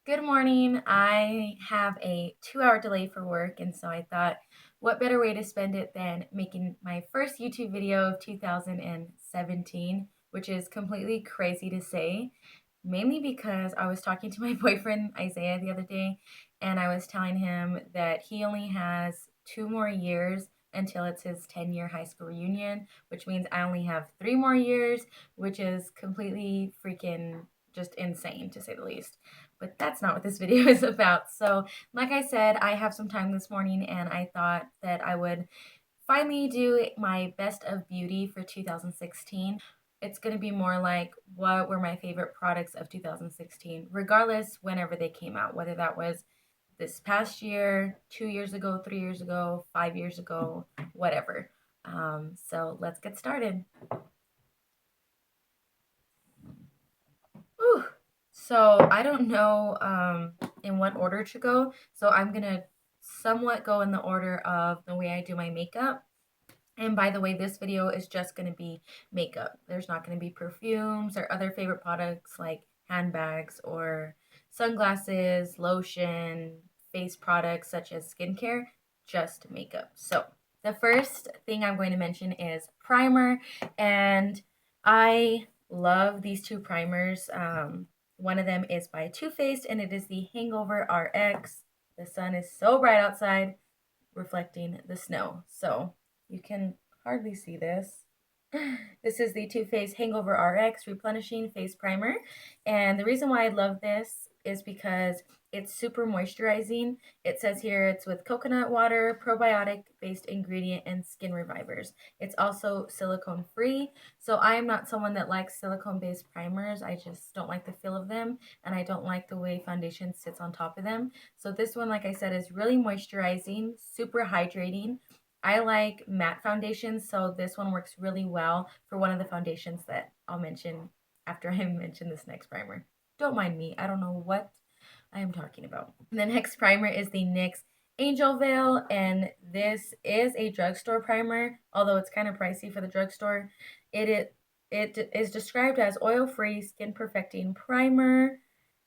Good morning. I have a 2 hour delay for work, and so I thought, what better way to spend it than making my first YouTube video of 2017, which is completely crazy to say, mainly because I was talking to my boyfriend Isaiah the other day, and I was telling him that he only has 2 more years until it's his 10-year high school reunion, which means I only have 3 more years, which is completely freaking just insane to say the least. But that's not what this video is about. So, like I said, I have some time this morning and I thought that I would finally do my best of beauty for 2016. It's going to be more like what were my favorite products of 2016, regardless whenever they came out, whether that was this past year, 2 years ago, 3 years ago, 5 years ago, whatever. So let's get started. Whew. So I don't know in what order to go. So I'm gonna somewhat go in the order of the way I do my makeup. And by the way, this video is just gonna be makeup. There's not gonna be perfumes or other favorite products like handbags or sunglasses, lotion, face products such as skincare, just makeup. So the first thing I'm going to mention is primer, and I love these two primers. One of them is by Too Faced, and it is the Hangover RX. The sun is so bright outside, reflecting the snow, so you can hardly see this. This is the Too Faced Hangover RX Replenishing Face Primer, and the reason why I love this is because it's super moisturizing. It says here it's with coconut water, probiotic based ingredient, and skin revivers. It's also silicone free, so I am not someone that likes silicone based primers. I just don't like the feel of them, and I don't like the way foundation sits on top of them. So this one, like I said, is really moisturizing, super hydrating. I like matte foundations, so this one works really well for one of the foundations that I'll mention after I mention this next primer. Don't mind me, I don't know what I am talking about. The next primer is the NYX Angel Veil, and this is a drugstore primer, although it's kind of pricey for the drugstore. It is described as oil-free, skin-perfecting primer.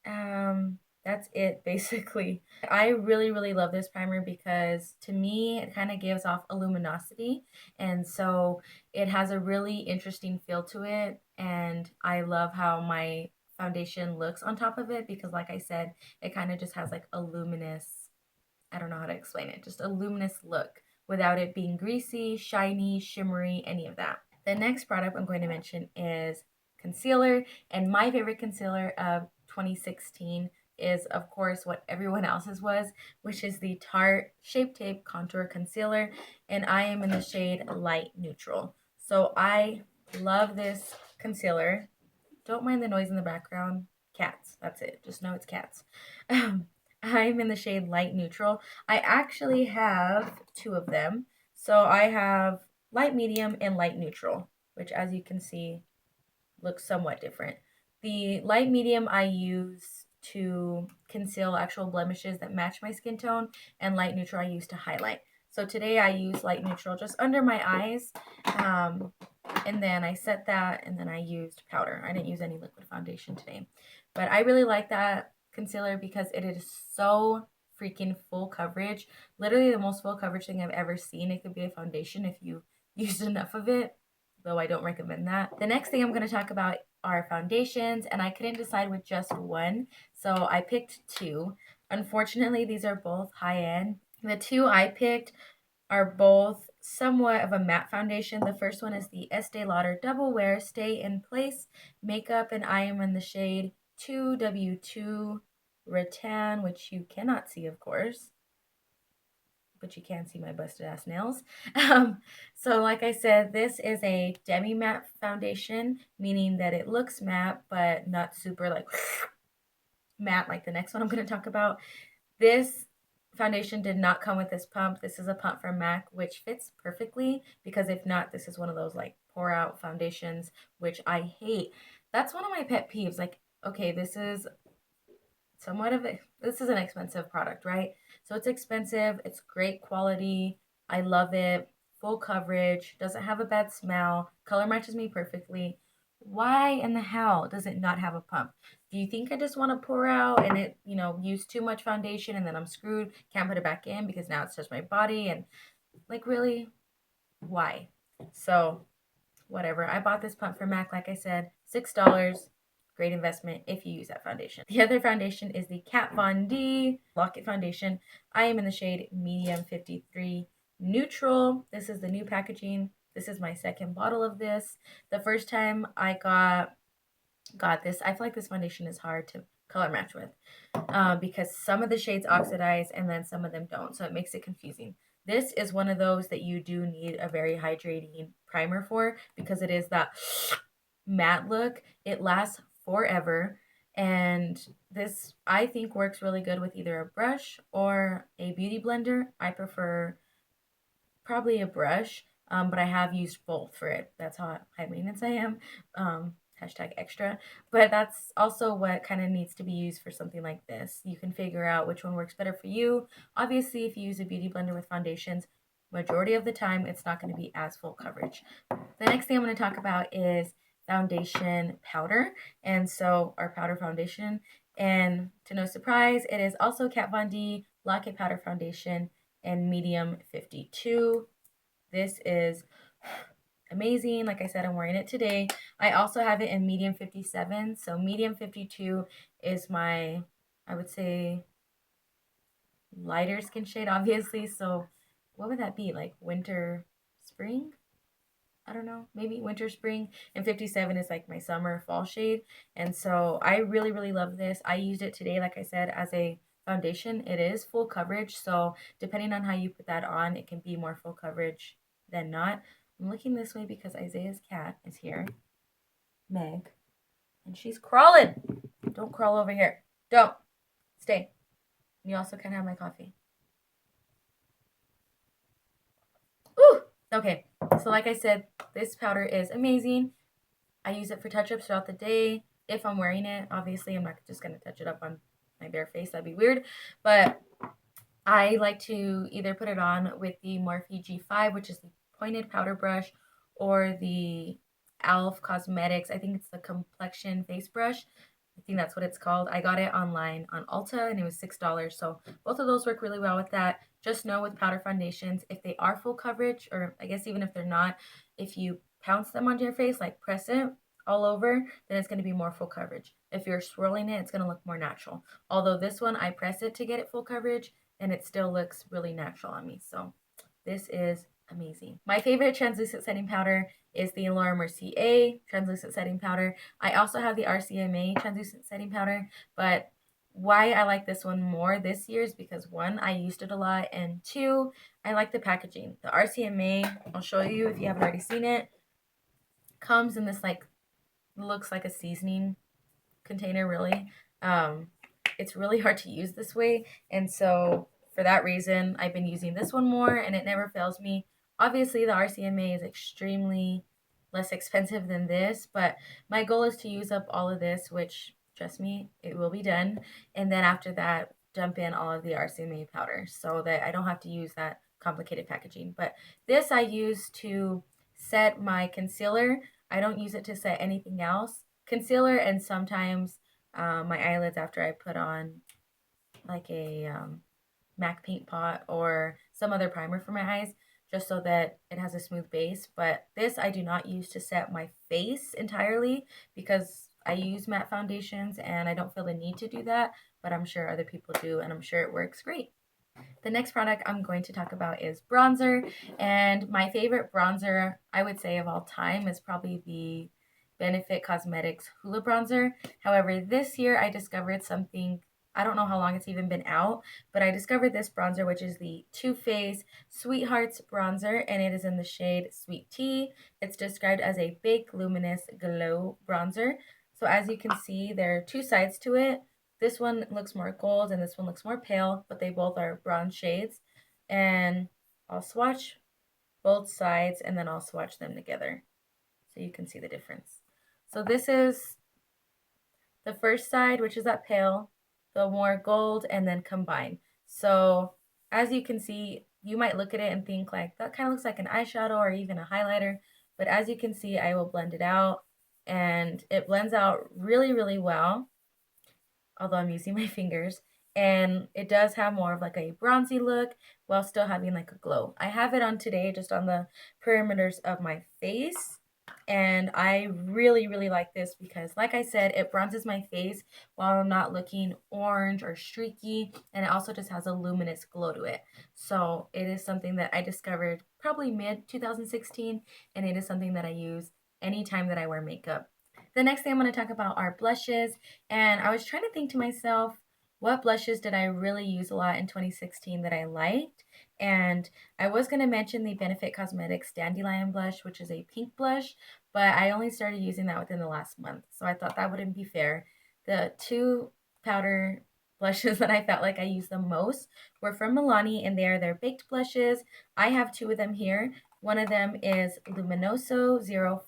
That's it basically. I really, really love this primer because to me it kind of gives off a luminosity, and so it has a really interesting feel to it, and I love how my foundation looks on top of it because like I said, it kind of just has like a luminous, I don't know how to explain it, just a luminous look without it being greasy, shiny, shimmery, any of that. The next product I'm going to mention is concealer, and my favorite concealer of 2016 is of course what everyone else's was, which is the Tarte Shape Tape Contour Concealer, and I am in the shade Light Neutral. So I love this concealer. Don't mind the noise in the background. Cats. That's it. Just know it's cats. I'm in the shade Light Neutral. I actually have two of them. So I have Light Medium and Light Neutral, which as you can see looks somewhat different. The Light Medium I use to conceal actual blemishes that match my skin tone, and Light Neutral I use to highlight. So today I use Light Neutral just under my eyes, and then I set that, and then I used powder. I didn't use any liquid foundation today. But I really like that concealer because it is so freaking full coverage. Literally the most full coverage thing I've ever seen. It could be a foundation if you used enough of it, though I don't recommend that. The next thing I'm going to talk about are foundations, and I couldn't decide with just one, so I picked two. Unfortunately, these are both high-end. The two I picked are both somewhat of a matte foundation. The first one is the Estee Lauder Double Wear Stay in Place Makeup, and I am in the shade 2W2 Rattan, which you cannot see, of course, but you can see my busted ass nails. So like I said, this is a demi matte foundation, meaning that it looks matte, but not super like matte like the next one I'm going to talk about. This foundation did not come with this pump. This is a pump from MAC, which fits perfectly because if not, this is one of those like pour out foundations, which I hate. That's one of my pet peeves. Like, okay, this is this is an expensive product, right? So it's expensive, it's great quality, I love it, full coverage, doesn't have a bad smell, color matches me perfectly. Why in the hell does it not have a pump? Do you think I just want to pour out and it, you know, use too much foundation and then I'm screwed, can't put it back in because now it's just my body, and like, really, why? So whatever. I bought this pump from MAC, like I said, $6. Great investment if you use that foundation. The other foundation is the Kat Von D Lock It Foundation. I am in the shade Medium 53 Neutral. This is the new packaging. This is my second bottle of this. The first time I got this, I feel like this foundation is hard to color match with because some of the shades oxidize and then some of them don't, so it makes it confusing. This is one of those that you do need a very hydrating primer for because it is that matte look. It lasts forever, and this I think works really good with either a brush or a beauty blender. I prefer probably a brush, but I have used both for it. That's how high maintenance I am. Hashtag extra. But that's also what kind of needs to be used for something like this. You can figure out which one works better for you. Obviously, if you use a beauty blender with foundations, majority of the time it's not going to be as full coverage. The next thing I'm going to talk about is foundation powder, and so our powder foundation. And to no surprise, it is also Kat Von D Lock It Powder Foundation in medium 52. This is amazing. Like I said, I'm wearing it today. I also have it in medium 57. So medium 52 is my, I would say, lighter skin shade, obviously. So what would that be? Like winter, spring? I don't know, maybe winter, spring. And 57 is like my summer, fall shade. And so I really, really love this. I used it today, like I said, as a foundation. It is full coverage. So depending on how you put that on, it can be more full coverage than not. I'm looking this way because Isaiah's cat is here, Meg, and she's crawling. Don't crawl over here. Don't. Stay. You also can have my coffee. Ooh. Okay. So like I said, this powder is amazing. I use it for touch-ups throughout the day. If I'm wearing it, obviously, I'm not just going to touch it up on my bare face. That'd be weird. But I like to either put it on with the Morphe G5, which is the pointed powder brush, or the e.l.f. Cosmetics. I think it's the complexion face brush. I think that's what it's called. I got it online on Ulta and it was $6. So both of those work really well with that. Just know with powder foundations, if they are full coverage, or I guess even if they're not, if you pounce them onto your face, like press it all over, then it's going to be more full coverage. If you're swirling it, it's going to look more natural. Although this one, I press it to get it full coverage and it still looks really natural on me. So this is amazing. My favorite translucent setting powder is the Laura Mercier translucent setting powder. I also have the RCMA translucent setting powder, but why I like this one more this year is because one, I used it a lot, and two, I like the packaging. The RCMA, I'll show you if you haven't already seen it, comes in this like, looks like a seasoning container, really. It's really hard to use this way, and so for that reason, I've been using this one more, and it never fails me. Obviously, the RCMA is extremely less expensive than this, but my goal is to use up all of this, which, trust me, it will be done. And then after that, dump in all of the RCMA powder so that I don't have to use that complicated packaging. But this I use to set my concealer. I don't use it to set anything else. Concealer and sometimes my eyelids after I put on like a MAC paint pot or some other primer for my eyes, just so that it has a smooth base. But this I do not use to set my face entirely because I use matte foundations and I don't feel the need to do that, but I'm sure other people do, and I'm sure it works great. The next product I'm going to talk about is bronzer, and my favorite bronzer, I would say, of all time is probably the Benefit Cosmetics Hoola Bronzer. However, this year I discovered something, I don't know how long it's even been out, but I discovered this bronzer, which is the Too Faced Sweethearts Bronzer, and it is in the shade Sweet Tea. It's described as a Big Luminous Glow Bronzer. So as you can see, there are two sides to it. This one looks more gold and this one looks more pale, but they both are bronze shades. And I'll swatch both sides and then I'll swatch them together so you can see the difference. So this is the first side, which is that pale, the more gold, and then combine. So as you can see, you might look at it and think like, that kind of looks like an eyeshadow or even a highlighter. But as you can see, I will blend it out and it blends out really, really well. although I'm using my fingers. And it does have more of like a bronzy look while still having like a glow. I have it on today just on the perimeters of my face. And I really, really like this because, like I said, it bronzes my face while I'm not looking orange or streaky. And it also just has a luminous glow to it. So it is something that I discovered probably mid 2016. And it is something that I use anytime that I wear makeup. The next thing I'm going to talk about are blushes. And I was trying to think to myself, what blushes did I really use a lot in 2016 that I liked? And I was going to mention the Benefit Cosmetics Dandelion blush, which is a pink blush, but I only started using that within the last month. So I thought that wouldn't be fair. The two powder blushes that I felt like I used the most were from Milani, and they are their baked blushes. I have two of them here. One of them is Luminoso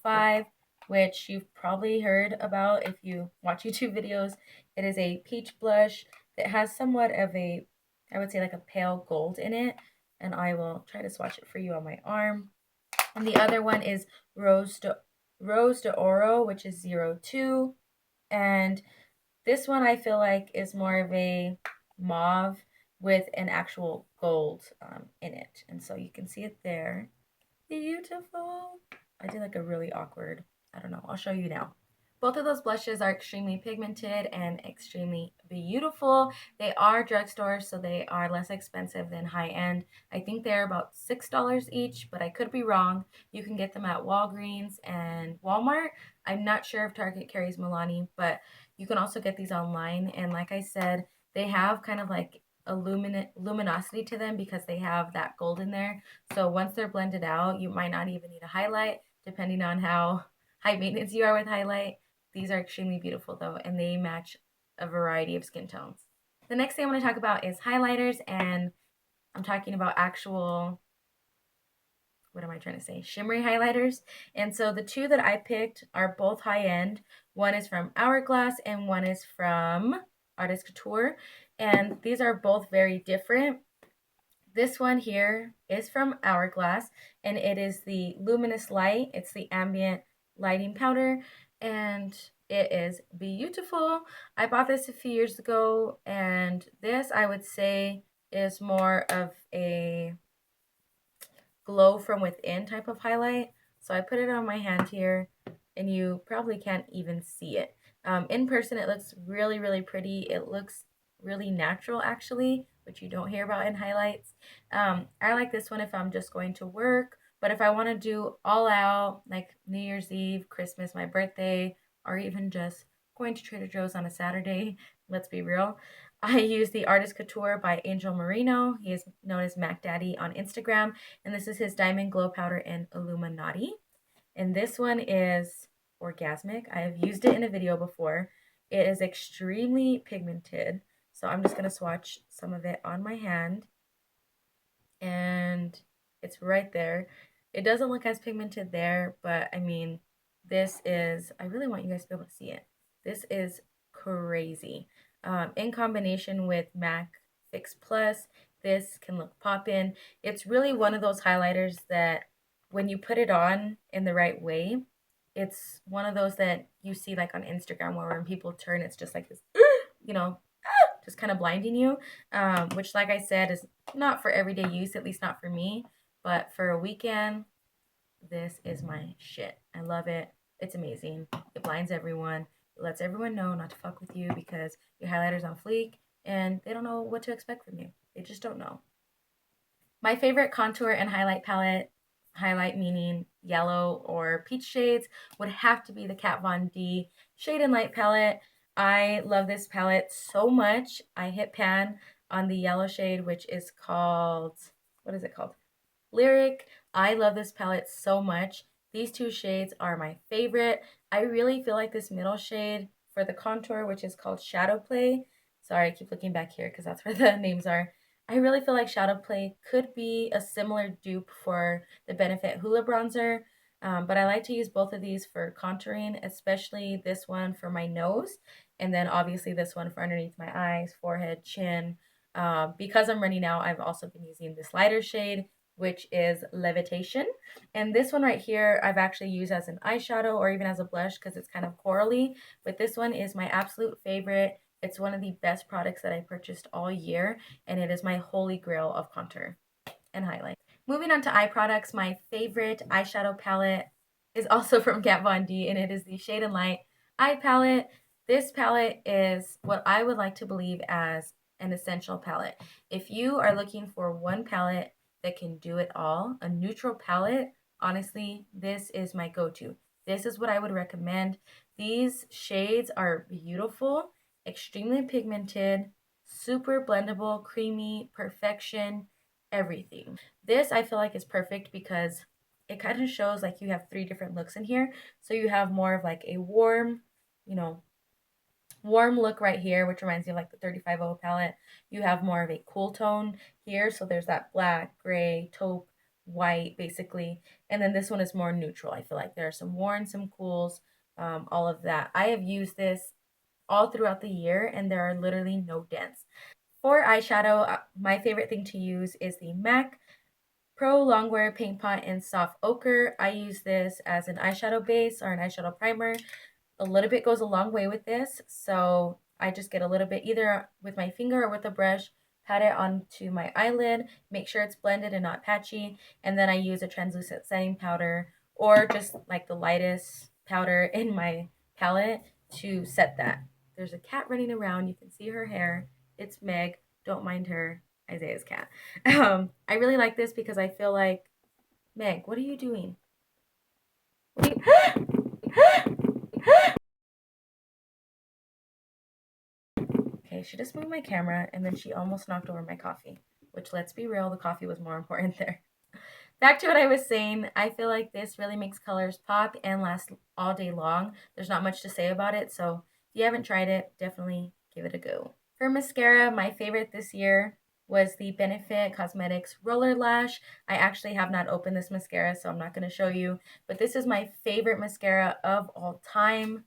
05, which you've probably heard about if you watch YouTube videos. It is a peach blush that has somewhat of a, I would say like a pale gold in it. And I will try to swatch it for you on my arm. And the other one is Rose de Oro, which is 02. And this one I feel like is more of a mauve with an actual gold in it. And so you can see it there. Beautiful. I did like a really awkward, I don't know, I'll show you now. Both of those blushes are extremely pigmented and extremely beautiful. They are drugstore, so they are less expensive than high-end. I think they're about $6 each, but I could be wrong. You can get them at Walgreens and Walmart. I'm not sure if Target carries Milani, but you can also get these online. And like I said, they have kind of like a luminosity to them because they have that gold in there. So once they're blended out, you might not even need a highlight, depending on how high maintenance you are with highlight. These are extremely beautiful though, and they match a variety of skin tones. The next thing I'm going to talk about is highlighters, and I'm talking about actual, what am I trying to say? Shimmery highlighters. And so the two that I picked are both high end. One is from Hourglass and one is from Artist Couture. And these are both very different. This one here is from Hourglass, and it is the Luminous Light. It's the Ambient lighting powder, and it is beautiful. I bought this a few years ago, and this I would say is more of a glow from within type of highlight. So I put it on my hand here, and you probably can't even see it. In person, it looks really, really pretty. It looks really natural, actually, which you don't hear about in highlights. I like this one if I'm just going to work, but if I want to do all out, like New Year's Eve, Christmas, my birthday, or even just going to Trader Joe's on a Saturday, let's be real, I use the Artist Couture by Angel Merino. He is known as Mac Daddy on Instagram, and this is his Diamond Glow Powder in Illuminati. And this one is orgasmic. I have used it in a video before. It is extremely pigmented. So I'm just going to swatch some of it on my hand. And it's right there. It doesn't look as pigmented there, but I mean, this is, I really want you guys to be able to see it. This is crazy. In combination with MAC Fix Plus, this can look poppin'. It's really one of those highlighters that when you put it on in the right way, it's one of those that you see like on Instagram where when people turn, it's just like this, you know, just kind of blinding you, which like I said is not for everyday use, at least not for me, but for a weekend, this is my shit. I love it. It's amazing. It blinds everyone. It lets everyone know not to fuck with you because your highlighter's on fleek and they don't know what to expect from you. They just don't know. My favorite contour and highlight palette, highlight meaning yellow or peach shades, would have to be the Kat Von D Shade and Light palette. I love this palette so much. I hit pan on the yellow shade, which is called, what is it called? Lyric. I love this palette so much. These two shades are my favorite. I really feel like this middle shade for the contour, which is called Shadow Play. Sorry, I keep looking back here because that's where the names are. I really feel like Shadow Play could be a similar dupe for the Benefit Hoola Bronzer, but I like to use both of these for contouring, especially this one for my nose, and then obviously this one for underneath my eyes, forehead, chin. Because I'm running out, I've also been using this lighter shade, which is Levitation. And this one right here, I've actually used as an eyeshadow or even as a blush because it's kind of corally. But this one is my absolute favorite. It's one of the best products that I purchased all year, and it is my holy grail of contour and highlight. Moving on to eye products, my favorite eyeshadow palette is also from Kat Von D, and it is the Shade and Light Eye Palette. This palette is what I would like to believe as an essential palette. If you are looking for one palette that can do it all, a neutral palette, honestly, this is my go-to. This is what I would recommend. These shades are beautiful, extremely pigmented, super blendable, creamy, perfection, everything. This I feel like is perfect because it kind of shows like you have 3 different looks in here. So you have more of like a warm, you know, warm look right here, which reminds me of like the 35O palette. You have more of a cool tone here. So there's that black, gray, taupe, white basically. And then this one is more neutral. I feel like there are some warms, some cools, all of that. I have used this all throughout the year and there are literally no dents. For eyeshadow, my favorite thing to use is the MAC Pro Longwear Paint Pot in Soft Ochre. I use this as an eyeshadow base or an eyeshadow primer. A little bit goes a long way with this, so I just get a little bit either with my finger or with a brush, pat it onto my eyelid, make sure it's blended and not patchy, and then I use a translucent setting powder or just like the lightest powder in my palette to set that. There's a cat running around. You can see her hair. It's Meg. Don't mind her. Isaiah's cat. I really like this because I feel like, Meg, what are you doing? Okay, she just moved my camera and then she almost knocked over my coffee, which, let's be real, the coffee was more important there. Back to what I was saying, I feel like this really makes colors pop and last all day long. There's not much to say about it, so if you haven't tried it, definitely give it a go. For mascara, my favorite this year was the Benefit Cosmetics Roller Lash. I actually have not opened this mascara, so I'm not going to show you, but this is my favorite mascara of all time.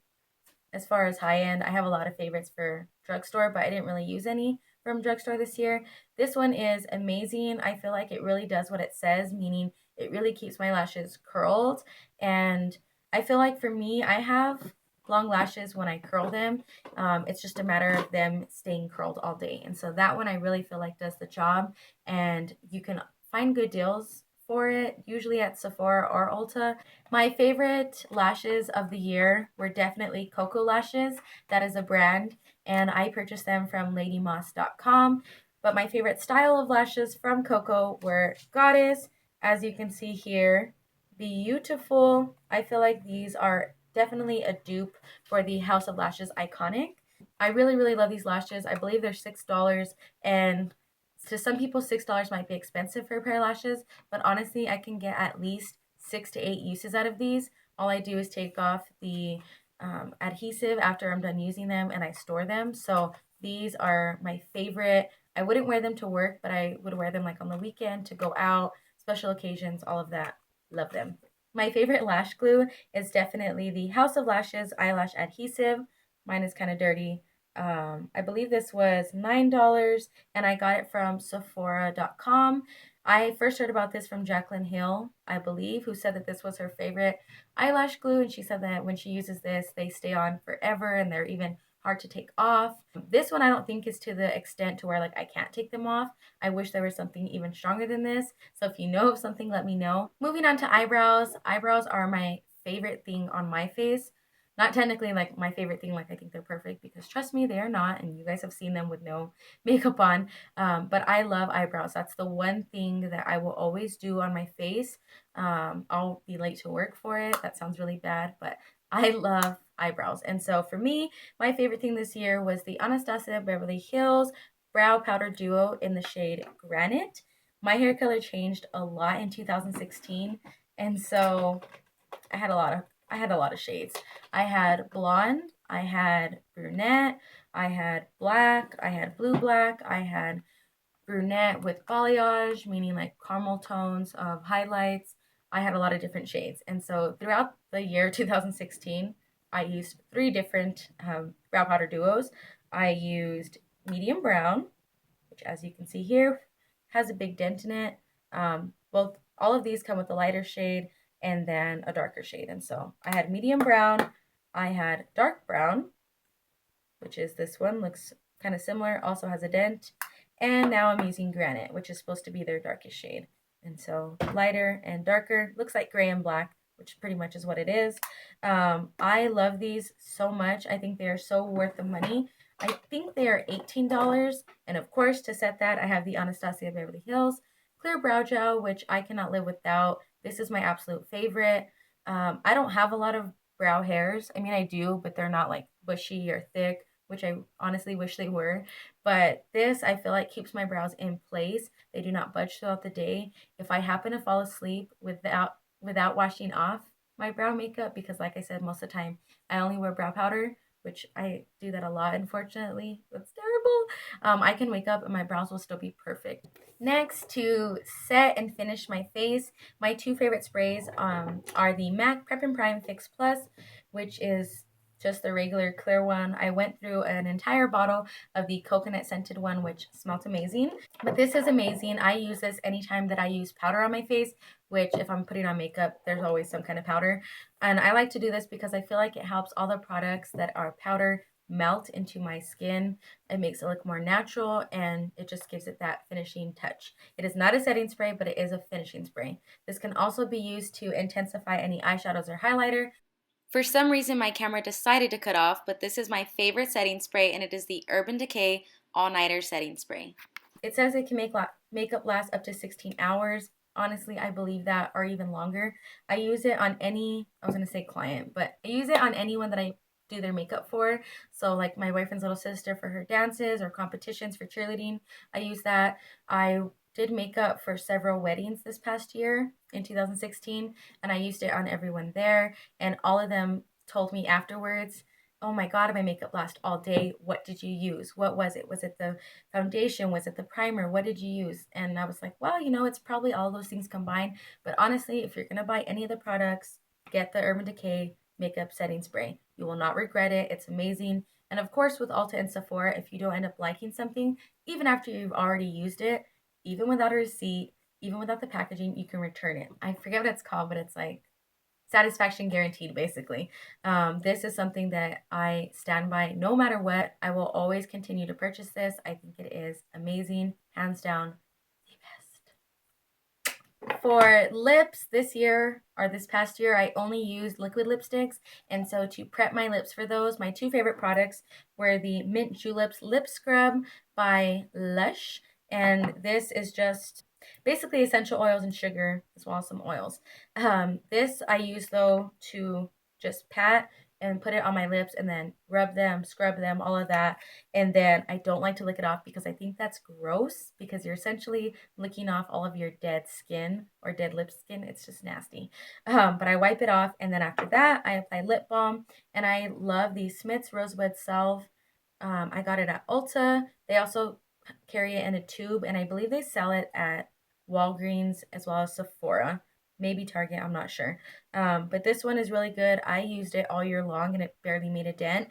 As far as high end, I have a lot of favorites for drugstore, but I didn't really use any from drugstore this year. This one is amazing. I feel like it really does what it says, meaning it really keeps my lashes curled. And I feel like for me, I have long lashes when I curl them. It's just a matter of them staying curled all day. And so that one I really feel like does the job. And you can find good deals for it, usually at Sephora or Ulta. My favorite lashes of the year were definitely Cocoa Lashes. That is a brand, and I purchased them from ladymoss.com. But my favorite style of lashes from Cocoa were Goddess, as you can see here, beautiful. I feel like these are definitely a dupe for the House of Lashes Iconic. I really, really love these lashes. I believe they're $6, and to some people, $6 might be expensive for a pair of lashes, but honestly, I can get at least 6 to 8 uses out of these. All I do is take off the adhesive after I'm done using them and I store them. So these are my favorite. I wouldn't wear them to work, but I would wear them like on the weekend to go out, special occasions, all of that. Love them. My favorite lash glue is definitely the House of Lashes eyelash adhesive. Mine is kind of dirty. I believe this was $9 and I got it from Sephora.com. I first heard about this from Jaclyn Hill, I believe, who said that this was her favorite eyelash glue, and she said that when she uses this, they stay on forever and they're even hard to take off. This one I don't think is to the extent to where like I can't take them off. I wish there was something even stronger than this. So if you know of something, let me know. Moving on to eyebrows. Eyebrows are my favorite thing on my face. Not technically like my favorite thing, like I think they're perfect, because trust me, they are not, and you guys have seen them with no makeup on. But I love eyebrows. That's the one thing that I will always do on my face. I'll be late to work for it. That sounds really bad, but I love eyebrows. And so for me, my favorite thing this year was the Anastasia Beverly Hills Brow Powder Duo in the shade Granite. My hair color changed a lot in 2016, and so I had a lot of shades. I had blonde, I had brunette, I had black, I had blue black, I had brunette with balayage, meaning like caramel tones of highlights. I had a lot of different shades. And so throughout the year 2016, I used 3 different brow powder duos. I used medium brown, which as you can see here, has a big dent in it. All of these come with a lighter shade and then a darker shade. And so I had medium brown, I had dark brown, which is this one. Looks kind of similar, also has a dent. And now I'm using Granite, which is supposed to be their darkest shade. And so lighter and darker, looks like gray and black, which pretty much is what it is. I love these so much. I think they are so worth the money. I think they are $18. And of course, to set that, I have the Anastasia Beverly Hills Clear Brow Gel, which I cannot live without. This is my absolute favorite. I don't have a lot of brow hairs. I mean, I do, but they're not like bushy or thick, which I honestly wish they were. But this, I feel like, keeps my brows in place. They do not budge throughout the day. If I happen to fall asleep without washing off my brow makeup, because like I said, most of the time I only wear brow powder, which I do that a lot, unfortunately. That's terrible. I can wake up and my brows will still be perfect. Next, to set and finish my face, my two favorite sprays are the MAC Prep and Prime Fix Plus, which is just the regular clear one. I went through an entire bottle of the coconut scented one, which smells amazing. But this is amazing. I use this anytime that I use powder on my face, which if I'm putting on makeup, there's always some kind of powder. And I like to do this because I feel like it helps all the products that are powder melt into my skin. It makes it look more natural and it just gives it that finishing touch. It is not a setting spray, but it is a finishing spray. This can also be used to intensify any eyeshadows or highlighter. For some reason, my camera decided to cut off, but this is my favorite setting spray, and it is the Urban Decay All Nighter Setting Spray. It says it can make makeup last up to 16 hours. Honestly, I believe that, or even longer. I use it on any, I was going to say client, but I use it on anyone that I do their makeup for. So like my boyfriend's little sister for her dances or competitions for cheerleading. I use that. I did makeup for several weddings this past year in 2016, and I used it on everyone there, and all of them told me afterwards, oh my god, my makeup lasts all day. What did you use? What was it? Was it the foundation? Was it the primer? What did you use? And I was like, well, you know, it's probably all those things combined. But honestly, if you're going to buy any of the products, get the Urban Decay makeup setting spray. You will not regret it. It's amazing. And of course, with Ulta and Sephora, if you don't end up liking something, even after you've already used it, even without a receipt, even without the packaging, you can return it. I forget what it's called, but it's like satisfaction guaranteed, basically. This is something that I stand by no matter what. I will always continue to purchase this. I think it is amazing, hands down, the best. For lips this year, or this past year, I only used liquid lipsticks. And so to prep my lips for those, my two favorite products were the Mint Juleps Lip Scrub by Lush. And this is just basically essential oils and sugar, as well as some oils. This I use though to just pat and put it on my lips and then rub them, scrub them, all of that. And then I don't like to lick it off because I think that's gross, because you're essentially licking off all of your dead skin or dead lip skin. It's just nasty. But I wipe it off, and then after that I apply lip balm, and I love the Smith's Rosebud Salve. I got it at Ulta. They also carry it in a tube, and I believe they sell it at Walgreens as well as Sephora, maybe Target, I'm not sure. But this one is really good. I used it all year long and it barely made a dent.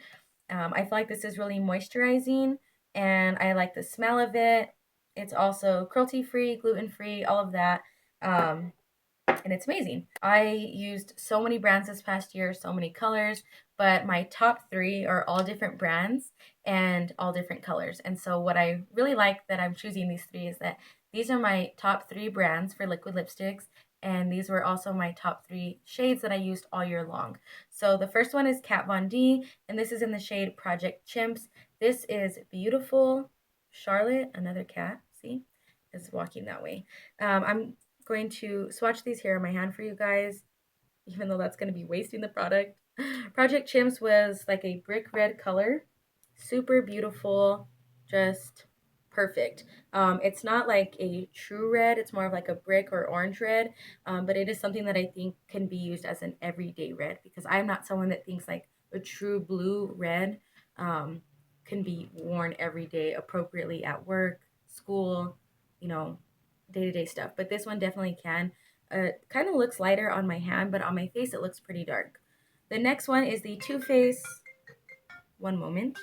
I feel like this is really moisturizing, and I like the smell of it. It's also cruelty-free, gluten-free, all of that. And it's amazing. I used so many brands this past year, so many colors, but my top three are all different brands and all different colors. And so what I really like that I'm choosing these three is that these are my top three brands for liquid lipsticks, and these were also my top three shades that I used all year long. So the first one is Kat Von D, and this is in the shade Project Chimps. This is beautiful. Charlotte, another cat, see, is walking that way. I'm going to swatch these here on my hand for you guys, even though that's going to be wasting the product. Project Chimps was like a brick red color, super beautiful, just perfect. It's not like a true red, it's more of like a brick or orange red, but it is something that I think can be used as an everyday red, because I'm not someone that thinks like a true blue red can be worn every day appropriately at work, school, you know, day-to-day stuff. But this one definitely can. Kind of looks lighter on my hand, but on my face it looks pretty dark. The next one is the Too Faced, one moment,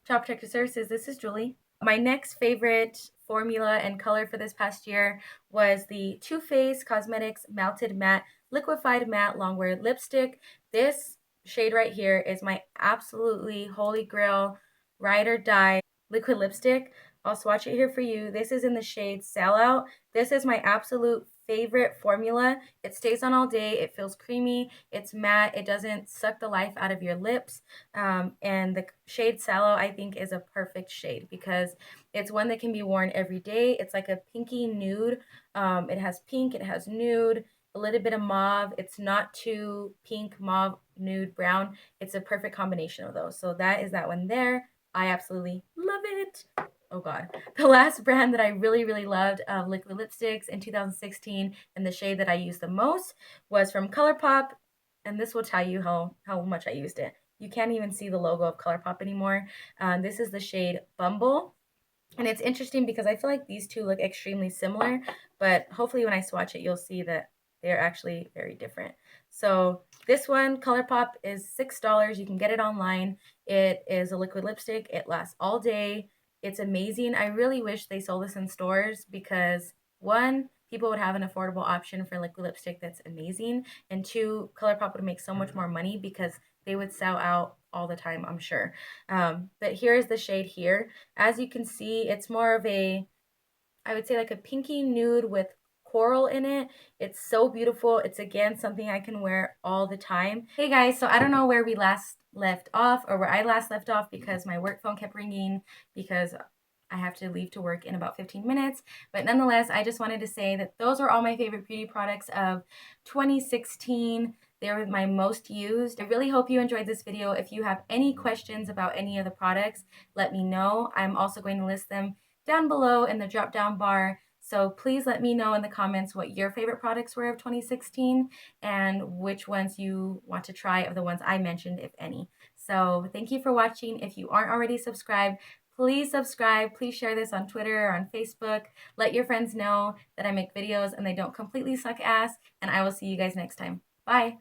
Shop Protective Services. This is Julie. My next favorite formula and color for this past year was the Too Faced Cosmetics Melted Matte Liquefied Matte Longwear Lipstick. This shade right here is my absolutely holy grail ride or die liquid lipstick. I'll swatch it here for you. This is in the shade Sellout. This is my absolute favorite formula. It stays on all day. It feels creamy. It's matte. It doesn't suck the life out of your lips. And the shade Sallow, I think, is a perfect shade because it's one that can be worn every day. It's like a pinky nude. It has pink. It has nude. A little bit of mauve. It's not too pink, mauve, nude, brown. It's a perfect combination of those. So that is that one there. I absolutely love it. Oh God. The last brand that I really, really loved of liquid lipsticks in 2016 and the shade that I used the most was from ColourPop. And this will tell you how much I used it. You can't even see the logo of ColourPop anymore. This is the shade Bumble. And it's interesting because I feel like these two look extremely similar, but hopefully when I swatch it, you'll see that they're actually very different. So this one, ColourPop, is $6. You can get it online. It is a liquid lipstick. It lasts all day. It's amazing. I really wish they sold this in stores because one, people would have an affordable option for liquid lipstick that's amazing, and two, ColourPop would make so much more money because they would sell out all the time, I'm sure. But here's the shade here. As you can see, it's more of a, I would say like a pinky nude with coral in it. It's so beautiful. It's again something I can wear all the time. Hey guys, so I don't know where we last left off or where I last left off because my work phone kept ringing because I have to leave to work in about 15 minutes. But nonetheless, I just wanted to say that those are all my favorite beauty products of 2016. They were my most used. I really hope you enjoyed this video. If you have any questions about any of the products, let me know. I'm also going to list them down below in the drop down bar. So please let me know in the comments what your favorite products were of 2016 and which ones you want to try of the ones I mentioned, if any. So thank you for watching. If you aren't already subscribed, please subscribe. Please share this on Twitter or on Facebook. Let your friends know that I make videos and they don't completely suck ass. And I will see you guys next time. Bye.